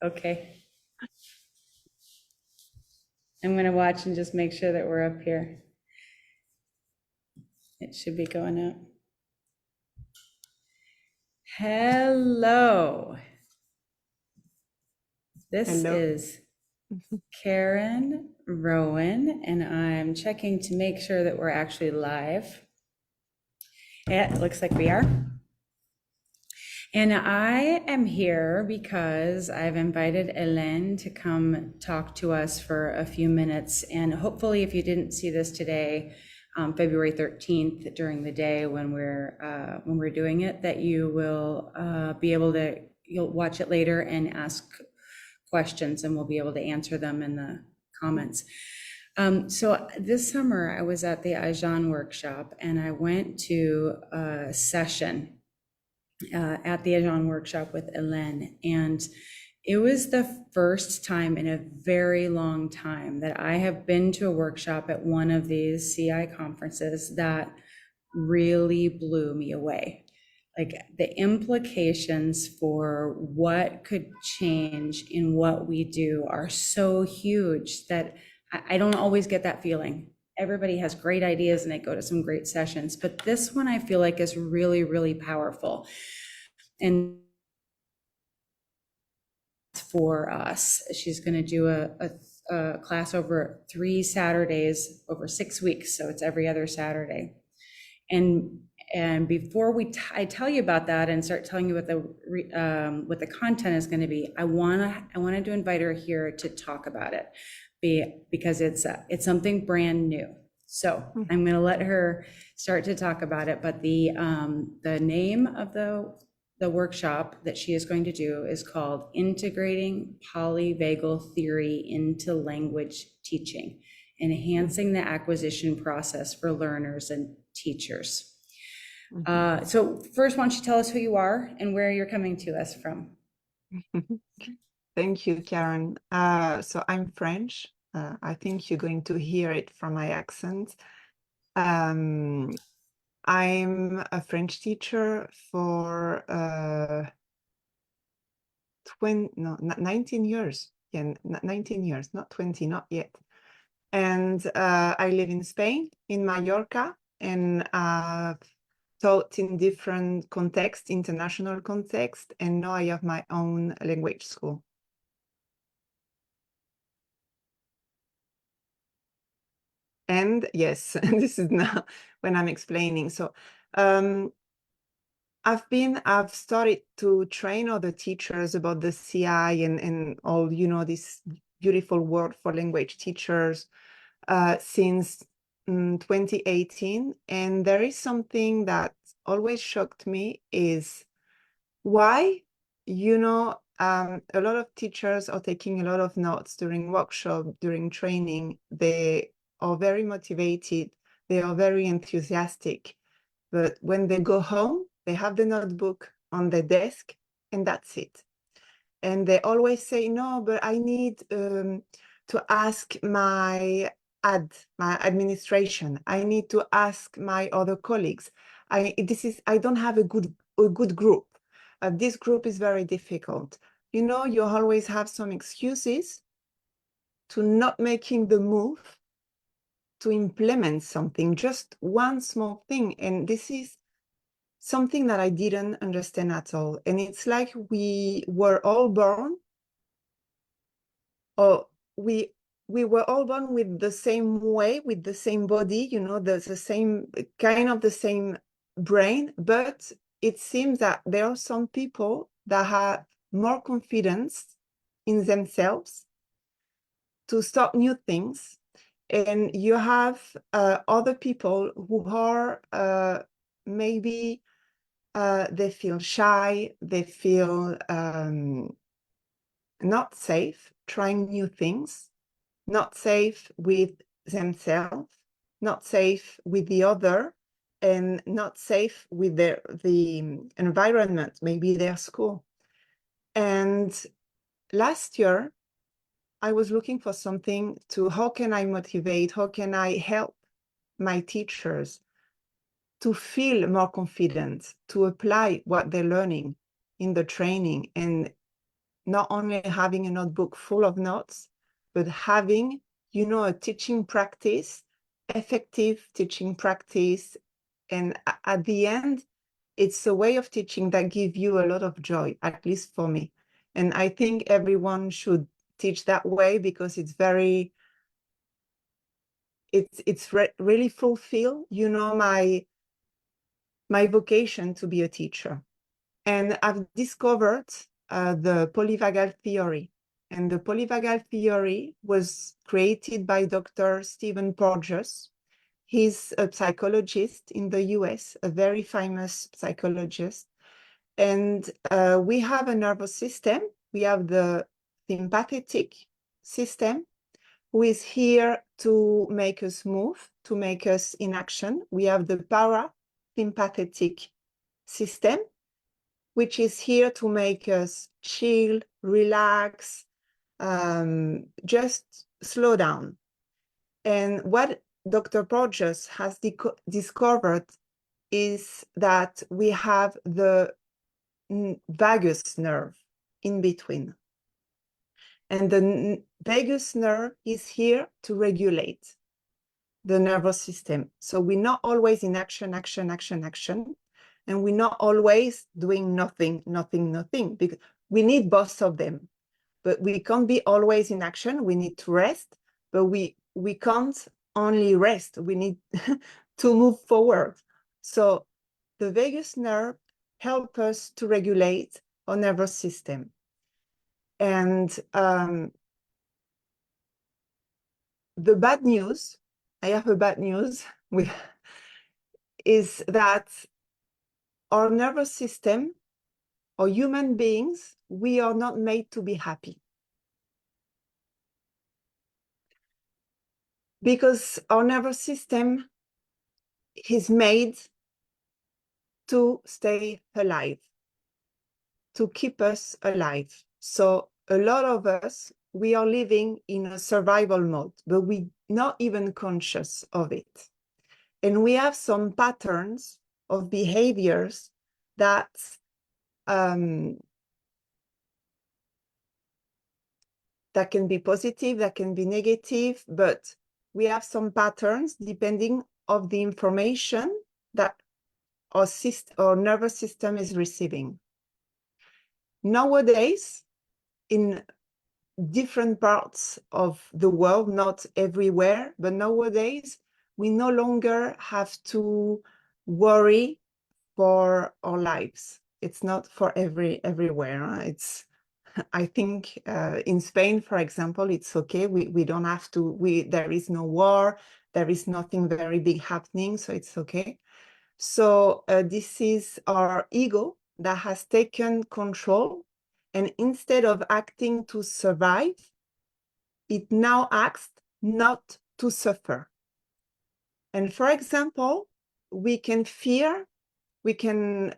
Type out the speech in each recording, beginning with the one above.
Okay. I'm going to watch and just make sure that we're up here. It should be going up. Hello. This Hello. is Karen Rowan, and I'm checking to make sure that we're actually live. Yeah, it looks like we are. And I am here because I've invited Helene to come talk to us for a few minutes. And hopefully, if you didn't see this today, February 13th, during the day when we're doing it, that you will be able to, you'll watch it later and ask questions, and we'll be able to answer them in the comments. So this summer, I was at the Ajahn workshop, and I went to a session at the Ajahn workshop with Helene, and it was the first time in a very long time that I have been to a workshop at one of these CI conferences that really blew me away. Like the implications for what could change in what we do are so huge that I don't always get that feeling. Everybody has great ideas and they go to some great sessions, but this one I feel like is really, really powerful. And for us, she's going to do a class over 3 Saturdays over 6 weeks, so it's every other Saturday. And before I tell you about that and start telling you what the content is going to be, I wanted to invite her here to talk about it, because it's something brand new. So I'm going to let her start to talk about it. But the name of the workshop that she is going to do is called Integrating Polyvagal Theory into Language Teaching, Enhancing the Acquisition Process for Learners and Teachers. So first, why don't you tell us who you are and where you're coming to us from? Thank you, Karen. So I'm French. I think you're going to hear it from my accent. I'm a French teacher for 19 years. Yeah, 19 years, not 20, not yet. And I live in Spain, in Mallorca, and taught in different contexts, international context, and now I have my own language school. And yes, this is now when I'm explaining. So I've started to train other teachers about the CI and all, this beautiful word for language teachers since 2018. And there is something that always shocked me is why, a lot of teachers are taking a lot of notes during workshop, during training. They are very motivated. They are very enthusiastic. But when they go home, they have the notebook on their desk and that's it. And they always say, no, but I need to ask my administration. I need to ask my other colleagues. I don't have a good group. This group is very difficult. You always have some excuses to not making the move to implement something, just one small thing. And this is something that I didn't understand at all. And it's like we were all born, or we were all born with the same way, with the same body, the same kind of the same brain. But it seems that there are some people that have more confidence in themselves to start new things. And you have other people who are maybe they feel shy, they feel not safe trying new things, not safe with themselves, not safe with the other, and not safe with the environment, maybe their school. And last year, I was looking for something to, how can I motivate, how can I help my teachers to feel more confident, to apply what they're learning in the training and not only having a notebook full of notes, but having, you know, a teaching practice, effective teaching practice. And at the end, it's a way of teaching that gives you a lot of joy, at least for me. And I think everyone should teach that way because it's very, really fulfill, you know, my vocation to be a teacher. And I've discovered the Polyvagal Theory. And the Polyvagal Theory was created by Dr. Stephen Porges. He's a psychologist in the US, a very famous psychologist. And we have a nervous system. We have the sympathetic system, who is here to make us move, to make us in action. We have the parasympathetic system, which is here to make us chill, relax, just slow down. And what Dr. Porges has discovered is that we have the vagus nerve in between. And the vagus nerve is here to regulate the nervous system. So we're not always in action, and we're not always doing nothing, because we need both of them. But we can't be always in action. We need to rest, but we can't only rest. We need to move forward. So the vagus nerve helps us to regulate our nervous system. And the bad news, I have a bad news, is that our nervous system, or human beings, we are not made to be happy. Because our nervous system is made to stay alive, to keep us alive. So a lot of us, we are living in a survival mode, but we're not even conscious of it. And we have some patterns of behaviors that that can be positive, that can be negative, but we have some patterns depending on the information that our nervous system is receiving. Nowadays, in different parts of the world, not everywhere, but nowadays, we no longer have to worry for our lives. It's not for everywhere. It's, I think in Spain, for example, it's okay. We don't have to, there is no war, there is nothing very big happening, so it's okay. So this is our ego that has taken control, and instead of acting to survive, it now acts not to suffer. And for example, we can fear, we can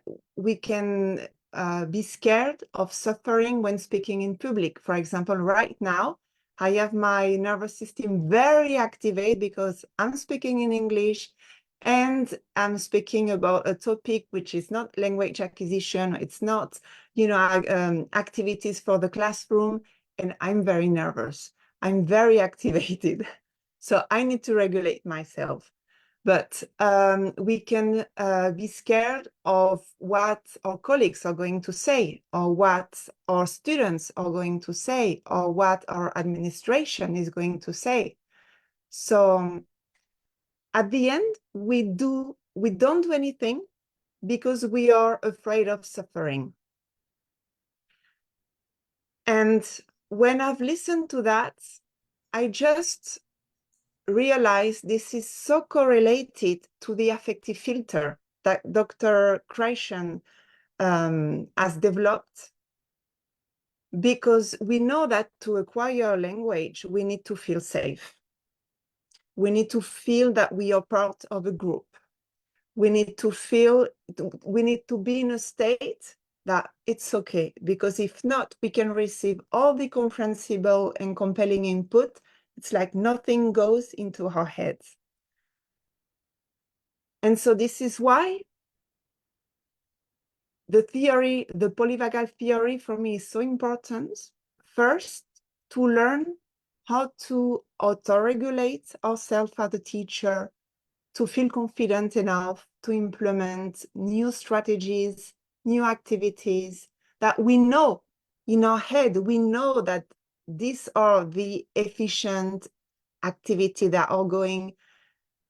be scared of suffering when speaking in public. For example, right now, I have my nervous system very activated because I'm speaking in English and I'm speaking about a topic which is not language acquisition. It's not, you know, activities for the classroom, and I'm very nervous. I'm very activated. So I need to regulate myself. But we can be scared of what our colleagues are going to say, or what our students are going to say, or what our administration is going to say. So at the end, we don't do anything because we are afraid of suffering. And when I've listened to that, I just realized this is so correlated to the affective filter that Dr. Kreishan has developed, because we know that to acquire a language, we need to feel safe. We need to feel that we are part of a group. We need to feel, we need to be in a state that it's okay, because if not, we can receive all the comprehensible and compelling input. It's like nothing goes into our heads. And so this is why the theory, the polyvagal theory for me is so important. First, to learn how to auto-regulate ourselves as a teacher, to feel confident enough to implement new strategies, new activities that we know in our head, we know that these are the efficient activities that are going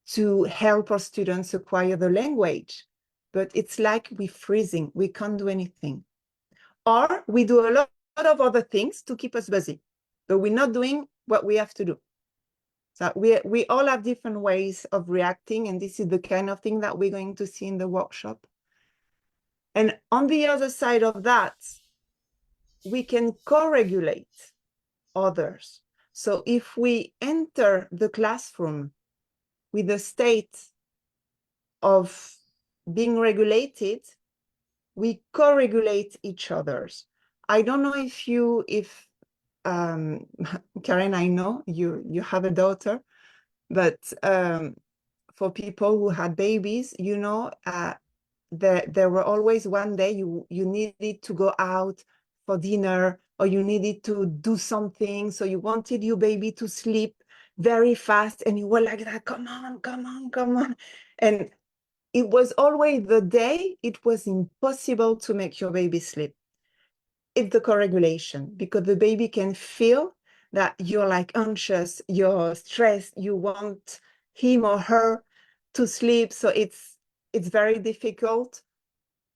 to help our students acquire the language. But it's like we're freezing, we can't do anything. Or we do a lot of other things to keep us busy, but we're not doing what we have to do. So we all have different ways of reacting, and this is the kind of thing that we're going to see in the workshop. And on the other side of that, we can co-regulate others. So if we enter the classroom with a state of being regulated, we co-regulate each other's. I don't know if Karen, I know you have a daughter, but for people who had babies, you know, there were always one day you needed to go out for dinner, or you needed to do something, so you wanted your baby to sleep very fast, and you were like that, come on, come on, come on. And it was always the day it was impossible to make your baby sleep. It's the co-regulation, because the baby can feel that you're like anxious, you're stressed, you want him or her to sleep. So it's very difficult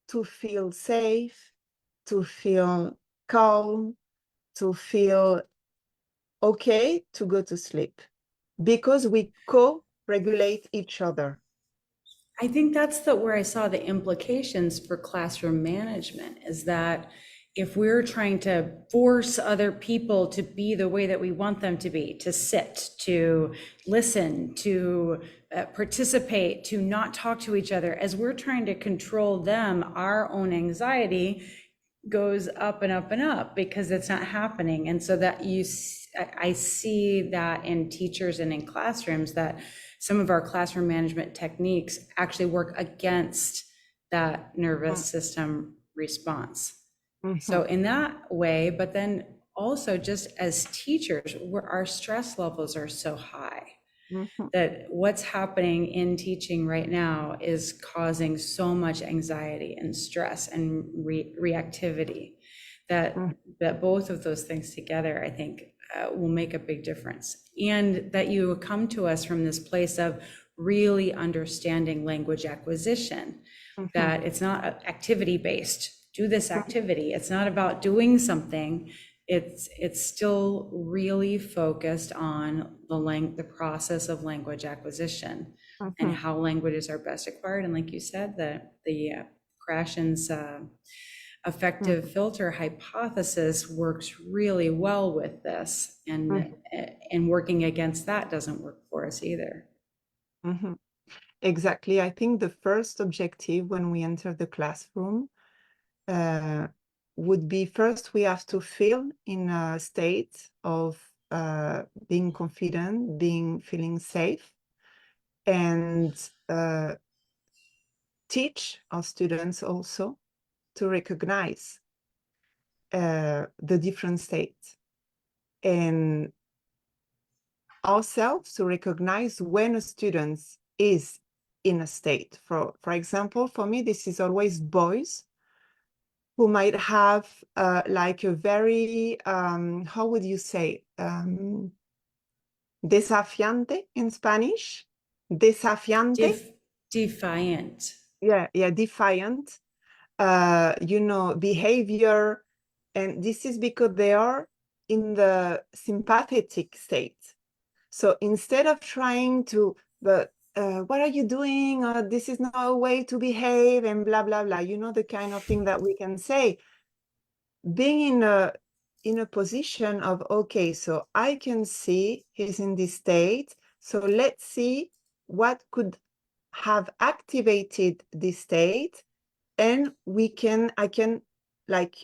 to feel safe, to feel calm, to feel okay to go to sleep, because we co-regulate each other. I think that's where I saw the implications for classroom management, is that if we're trying to force other people to be the way that we want them to be, to sit, to listen, to participate, to not talk to each other, as we're trying to control them, our own anxiety goes up and up and up because it's not happening. And so that I see that in teachers and in classrooms, that some of our classroom management techniques actually work against that nervous system response. So in that way, but then also just as teachers, our stress levels are so high that what's happening in teaching right now is causing so much anxiety and stress and reactivity that both of those things together, I think, will make a big difference. And that you come to us from this place of really understanding language acquisition, that it's not activity based. Do this activity. It's not about doing something. It's still really focused on the process of language acquisition and how languages are best acquired. And like you said, the Krashen's affective filter hypothesis works really well with this, and working against that doesn't work for us either. Exactly. I think the first objective when we enter the classroom would be, first we have to feel in a state of being confident, feeling safe, and teach our students also to recognize the different states, and ourselves to recognize when a student is in a state. For example, for me, this is always boys who might have like a very, how would you say, desafiante in Spanish? Desafiante? Defiant. Yeah, defiant, you know, behavior. And this is because they are in the sympathetic state. So instead of trying to, what are you doing? This is not a way to behave, and blah, blah, blah. You know, the kind of thing that we can say. Being in a position of, okay, so I can see he's in this state. So let's see what could have activated this state. And I can like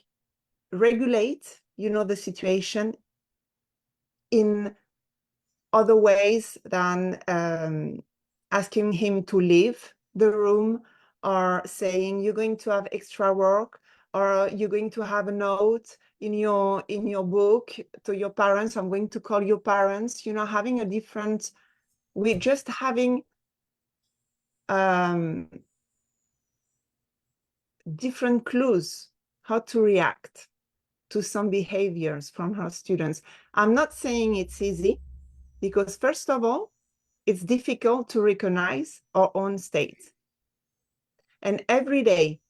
regulate, you know, the situation in other ways than asking him to leave the room, or saying you're going to have extra work, or you're going to have a note in your book to your parents. I'm going to call your parents, you know, having a different, we're just having different clues how to react to some behaviors from our students. I'm not saying it's easy, because first of all, it's difficult to recognize our own state. And every day,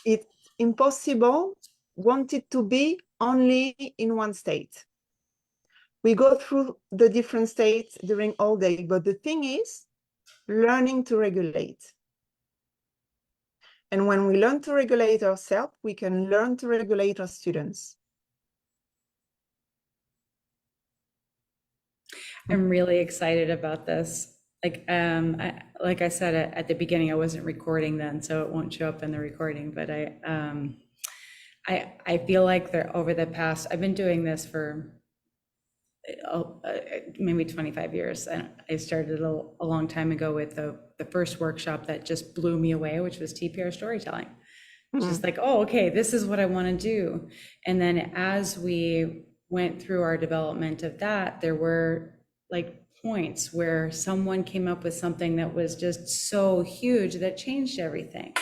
it's impossible want it to be only in one state. We go through the different states during all day, but the thing is learning to regulate. And when we learn to regulate ourselves, we can learn to regulate our students. I'm really excited about this. Like I said at the beginning, I wasn't recording then, so it won't show up in the recording. But I feel like over the past, I've been doing this for maybe 25 years. And I started a long time ago with the first workshop that just blew me away, which was TPR storytelling. Just like, oh, okay, this is what I want to do. And then as we went through our development of that, there were like points where someone came up with something that was just so huge that changed everything.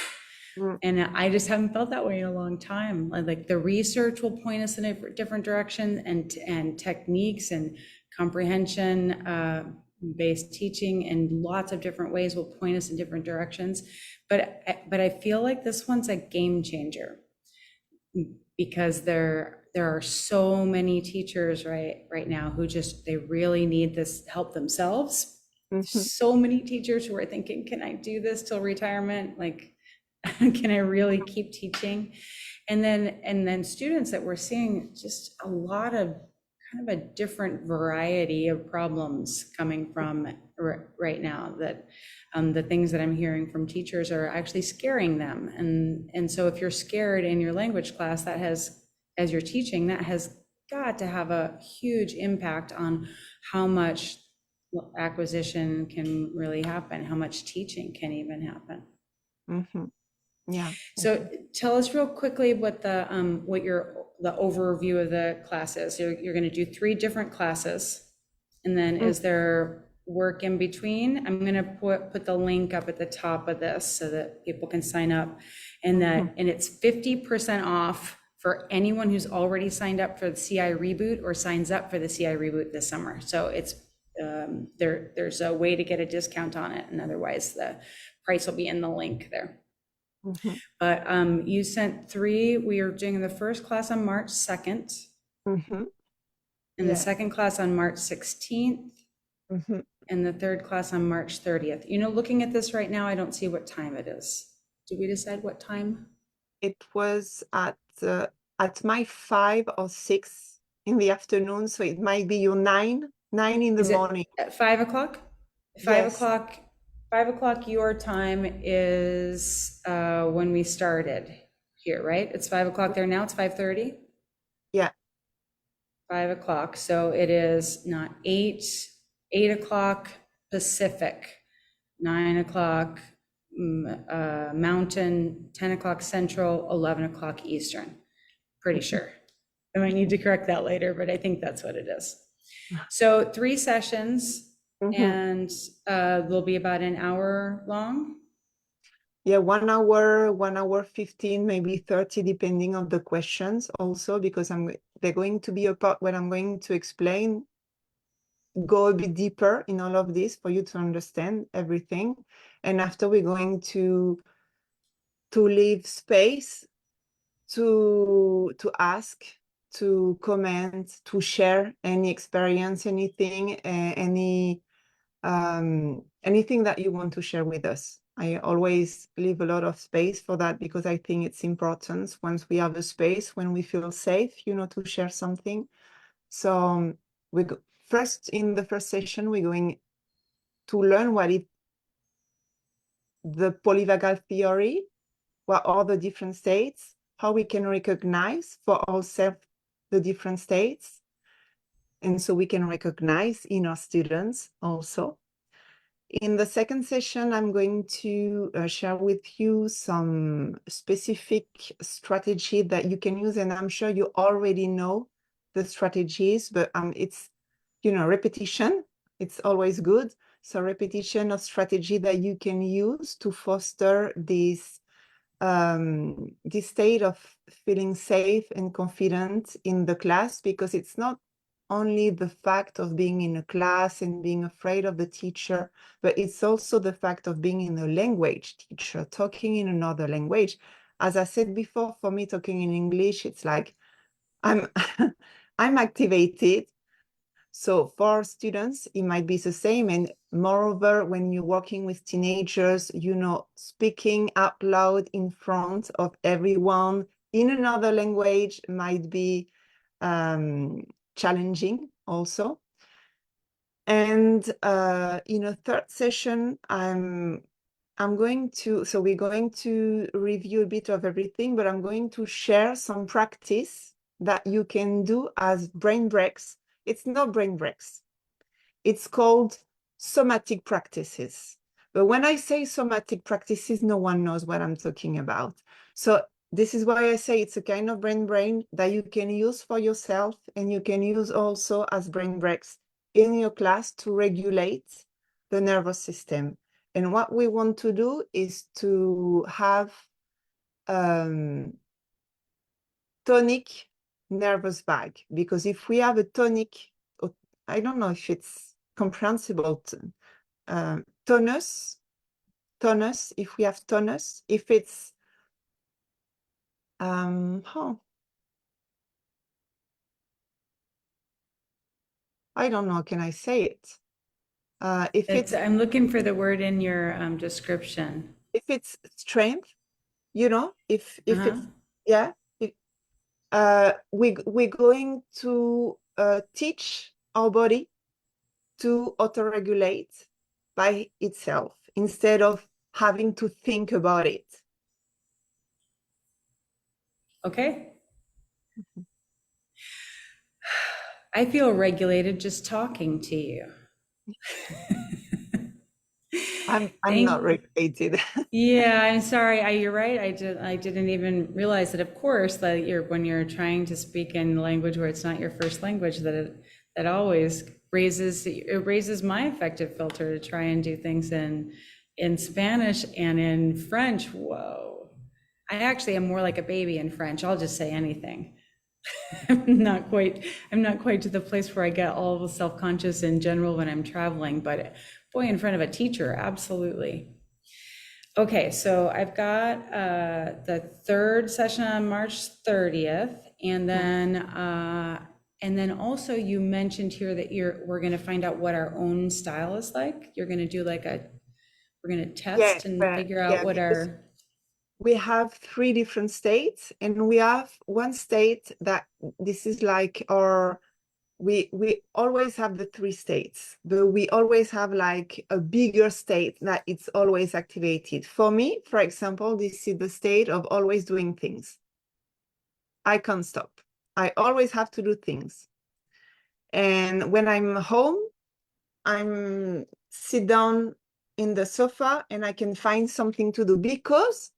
And I just haven't felt that way in a long time. Like the research will point us in a different direction, and techniques and comprehension based teaching in lots of different ways will point us in different directions. But I feel like this one's a game changer, because there are so many teachers right now who they really need this help themselves. So many teachers who are thinking, can I do this till retirement? Like, can I really keep teaching? And then students that we're seeing just a lot of kind of a different variety of problems coming from right now, that the things that I'm hearing from teachers are actually scaring them. And so if you're scared in your language class, that has, as you're teaching, that has got to have a huge impact on how much acquisition can really happen, how much teaching can even happen. Yeah. So tell us real quickly what the overview of the class is. You're going to do 3 different classes, and then is there work in between? I'm going to put the link up at the top of this so that people can sign up, and it's 50% off for anyone who's already signed up for the CI-Reboot or signs up for the CI-Reboot this summer. So it's there's a way to get a discount on it, and otherwise the price will be in the link there. But you sent 3. We are doing the first class on March 2nd, and the second class on March 16th, and the third class on March 30th. You know, looking at this right now, I don't see what time it is. Did we decide what time? It was at my 5 or 6 in the afternoon, so it might be your 9 in the morning. At 5 o'clock? 5 o'clock. 5 o'clock your time is when we started here, right? It's 5 o'clock there now. It's 5:30. Yeah. 5 o'clock. So it is not 8 o'clock Pacific, 9 o'clock Mountain, 10 o'clock Central, 11 o'clock Eastern. Pretty sure. I might need to correct that later, but I think that's what it is. So 3 sessions. And they'll be about an hour long. Yeah, 1 hour, 1 hour 15, maybe 30, depending on the questions also, because they're going to be a part where I'm going to explain, go a bit deeper in all of this for you to understand everything. And after, we're going to leave space to ask, to comment, to share any experience, anything, anything that you want to share with us. I always leave a lot of space for that, because I think it's important once we have a space, when we feel safe, you know, to share something. So in the first session, we're going to learn the Polyvagal Theory, what are the different states, how we can recognize for ourselves the different states, and so we can recognize in our students also. In the second session, I'm going to share with you some specific strategy that you can use, and I'm sure you already know the strategies, but it's, repetition. It's always good. So repetition of strategy that you can use to foster this state of feeling safe and confident in the class, because it's not only the fact of being in a class and being afraid of the teacher, but it's also the fact of being in a language teacher, talking in another language. As I said before, for me, talking in English, it's like I'm I'm activated. So for students, it might be the same. And moreover, when you're working with teenagers, speaking out loud in front of everyone in another language might be challenging also. And in a third session, we're going to review a bit of everything, but I'm going to share some practice that you can do as brain breaks. It's not brain breaks. It's called somatic practices. But when I say somatic practices, no one knows what I'm talking about. So this is why I say it's a kind of brain that you can use for yourself, and you can use also as brain breaks in your class to regulate the nervous system. And what we want to do is to have tonic nervous bag, because if we have a tonic, I don't know if it's comprehensible, tonus, if we have tonus, if it's, I don't know, can I say it? I'm looking for the word in your description. If it's strength, if it's, yeah, we're going to teach our body to auto-regulate by itself instead of having to think about it. Okay. I feel regulated just talking to you. I'm not regulated. Yeah, I'm sorry. You're right. I didn't even realize that, of course, that when you're trying to speak in language where it's not your first language, that always raises my affective filter to try and do things in Spanish and in French. Whoa. I actually am more like a baby in French. I'll just say anything. I'm not quite to the place where I get all self-conscious in general when I'm traveling, but boy, in front of a teacher, absolutely. Okay, so I've got the third session on March 30th, and then also you mentioned here that we're going to find out what our own style is like. You're going to do we're going to test and figure out what we have 3 different states, and we have one state that this is like we always have the 3 states, but we always have like a bigger state that it's always activated. For me, for example, this is the state of always doing things. I can't stop. I always have to do things. And when I'm home, I'm sit down in the sofa and I can find something to do, because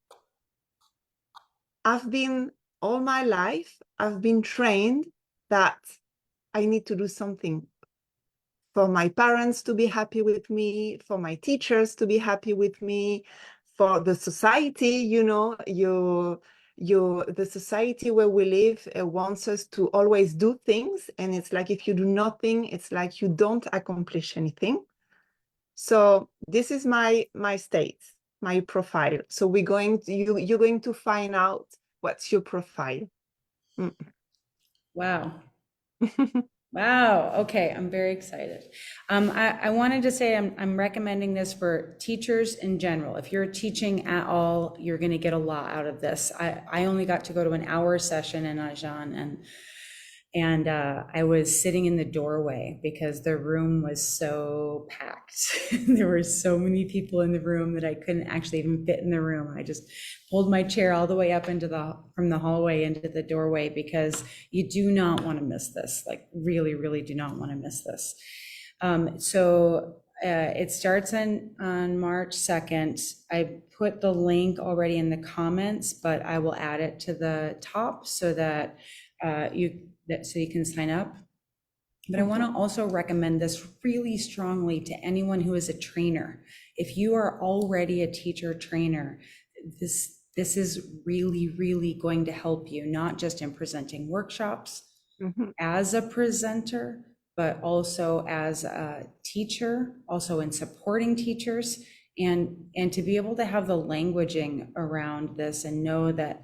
all my life, I've been trained that I need to do something for my parents to be happy with me, for my teachers to be happy with me, for the society, the society where we live wants us to always do things. And it's like, if you do nothing, it's like you don't accomplish anything. So this is my state, my profile. So you're going to find out what's your profile. Wow. Wow. Okay. I'm very excited. I wanted to say I'm recommending this for teachers in general. If you're teaching at all, you're going to get a lot out of this. I only got to go to an hour session in Ajan, and I was sitting in the doorway because the room was so packed. There were so many people in the room that I couldn't actually even fit in the room. I just pulled my chair all the way up from the hallway into the doorway, because you do not want to miss this. Like, really, really do not want to miss this. So it starts on March 2nd. I put the link already in the comments, but I will add it to the top so that so you can sign up. But I want to also recommend this really strongly to anyone who is a trainer. If you are already a teacher trainer, this is really, really going to help you, not just in presenting workshops as a presenter, but also as a teacher, also in supporting teachers, and to be able to have the languaging around this and know that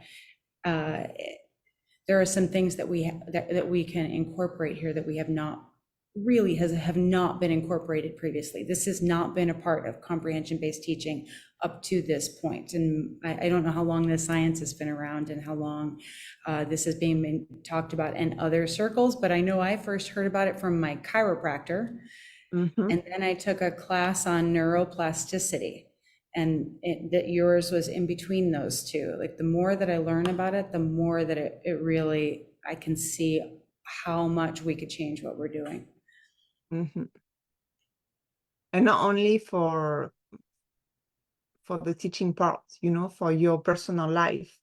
there are some things that we can incorporate here that we have not really have not been incorporated previously. This has not been a part of comprehension-based teaching up to this point. And I don't know how long this science has been around and how long this is being talked about in other circles, but I know I first heard about it from my chiropractor. And then I took a class on neuroplasticity, and that yours was in between those two. Like the more that I learn about it, the more that it really, I can see how much we could change what we're doing. And not only for the teaching part, for your personal life.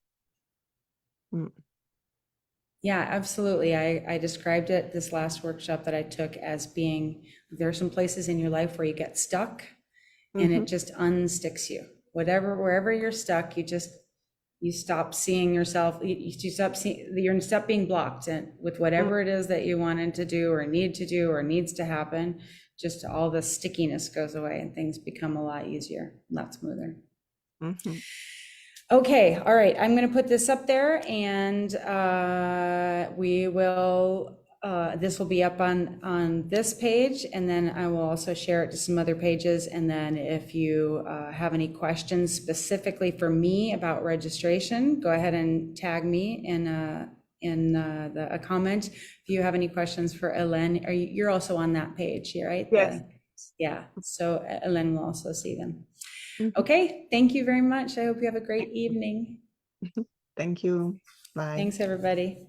Yeah, absolutely. I described it this last workshop that I took as being, there are some places in your life where you get stuck and it just unsticks you. Wherever you're stuck, you stop seeing yourself, you stop being blocked and with whatever it is that you wanted to do or need to do or needs to happen, just all the stickiness goes away and things become a lot easier, a lot smoother. Okay, all right, I'm going to put this up there and this will be up on this page, and then I will also share it to some other pages. And then if you have any questions specifically for me about registration, go ahead and tag me in a comment. If you have any questions for Helene, you're also on that page here, right? Yes. Yeah, so Helene will also see them. Okay, thank you very much. I hope you have a great evening. Thank you. Bye. Thanks, everybody.